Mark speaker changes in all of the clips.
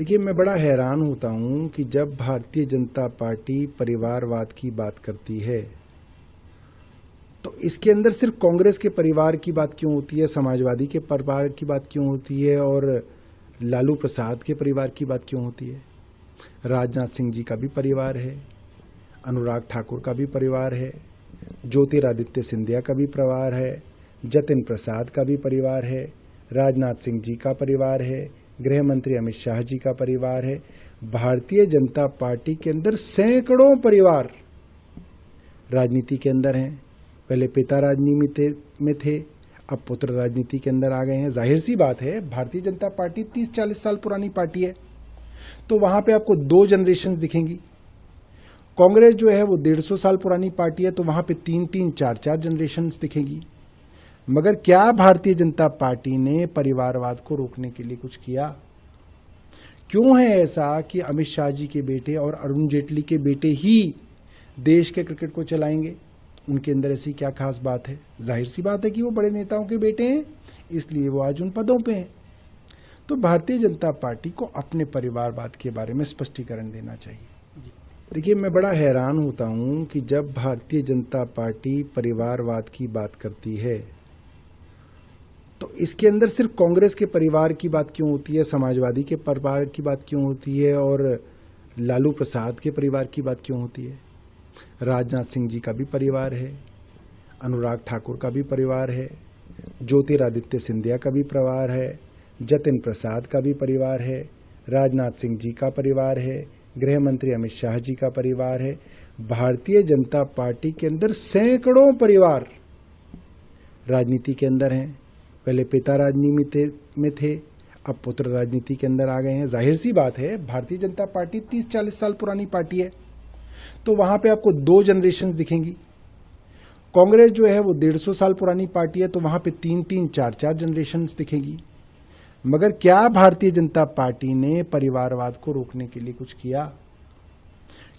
Speaker 1: देखिए, मैं बड़ा हैरान होता हूँ कि जब भारतीय जनता पार्टी परिवारवाद की बात करती है तो इसके अंदर सिर्फ कांग्रेस के परिवार की बात क्यों होती है, समाजवादी के परिवार की बात क्यों होती है और लालू प्रसाद के परिवार की बात क्यों होती है। राजनाथ सिंह जी का भी परिवार है, अनुराग ठाकुर का भी परिवार है, ज्योतिरादित्य सिंधिया का भी परिवार है, जतिन प्रसाद का भी परिवार है, राजनाथ सिंह जी का परिवार है, गृह मंत्री अमित शाह जी का परिवार है। भारतीय जनता पार्टी के अंदर सैकड़ों परिवार राजनीति के अंदर हैं। पहले पिता राजनीति में थे, अब पुत्र राजनीति के अंदर आ गए हैं। जाहिर सी बात है, भारतीय जनता पार्टी 30-40 साल पुरानी पार्टी है, तो वहां पे आपको 2 जनरेशन्स दिखेंगी। कांग्रेस जो है वो 150 साल पुरानी पार्टी है, तो वहां पे 3-3, 4-4 जनरेशन्स दिखेंगी। मगर क्या भारतीय जनता पार्टी ने परिवारवाद को रोकने के लिए कुछ किया? क्यों है ऐसा कि अमित शाह जी के बेटे और अरुण जेटली के बेटे ही देश के क्रिकेट को चलाएंगे? उनके अंदर ऐसी क्या खास बात है? जाहिर सी बात है कि वो बड़े नेताओं के बेटे हैं, इसलिए वो आज उन पदों पे हैं। तो भारतीय जनता पार्टी को अपने परिवारवाद के बारे में स्पष्टीकरण देना चाहिए। देखिए, मैं बड़ा हैरान होता हूं कि जब भारतीय जनता पार्टी परिवारवाद की बात करती है तो इसके अंदर सिर्फ कांग्रेस के परिवार की बात क्यों होती है, समाजवादी के परिवार की बात क्यों होती है और लालू प्रसाद के परिवार की बात क्यों होती है। राजनाथ सिंह जी का भी परिवार है, अनुराग ठाकुर का भी परिवार है, ज्योतिरादित्य सिंधिया का भी परिवार है, जतिन प्रसाद का भी परिवार है, राजनाथ सिंह जी का परिवार है, गृह मंत्री अमित शाह जी का परिवार है। भारतीय जनता पार्टी के अंदर सैकड़ों परिवार राजनीति के अंदर हैं। पहले पिता राजनीति में थे, अब पुत्र राजनीति के अंदर आ गए हैं। जाहिर सी बात है, भारतीय जनता पार्टी 30-40 साल पुरानी पार्टी है, तो वहां पे आपको 2 जनरेशन्स दिखेंगी। कांग्रेस जो है वो 150 साल पुरानी पार्टी है, तो वहां पे 3-3, 4-4 जनरेशन्स दिखेंगी। मगर क्या भारतीय जनता पार्टी ने परिवारवाद को रोकने के लिए कुछ किया?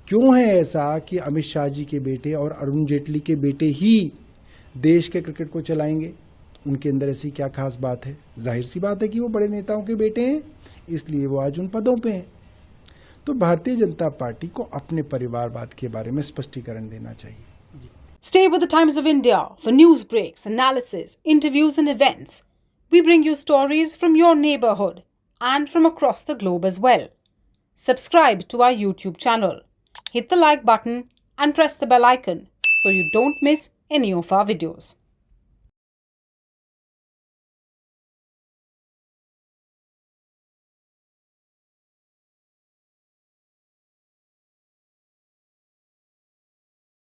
Speaker 1: क्यों है ऐसा कि अमित शाह जी के बेटे और अरुण जेटली के बेटे ही देश के क्रिकेट को चलाएंगे? उनके अंदर ऐसी क्या खास बात है? जाहिर सी बात है कि वो बड़े नेताओं के बेटे हैं, इसलिए वो आज उन पदों पे हैं। तो भारतीय जनता पार्टी को अपने परिवारवाद के बारे में स्पष्टीकरण देना चाहिए।
Speaker 2: Stay with the Times of India for news breaks, analysis, interviews and events. We bring you stories from your neighborhood and from across the globe as well. Subscribe to our YouTube channel. Hit the like button and press the bell icon so you don't miss any of our videos.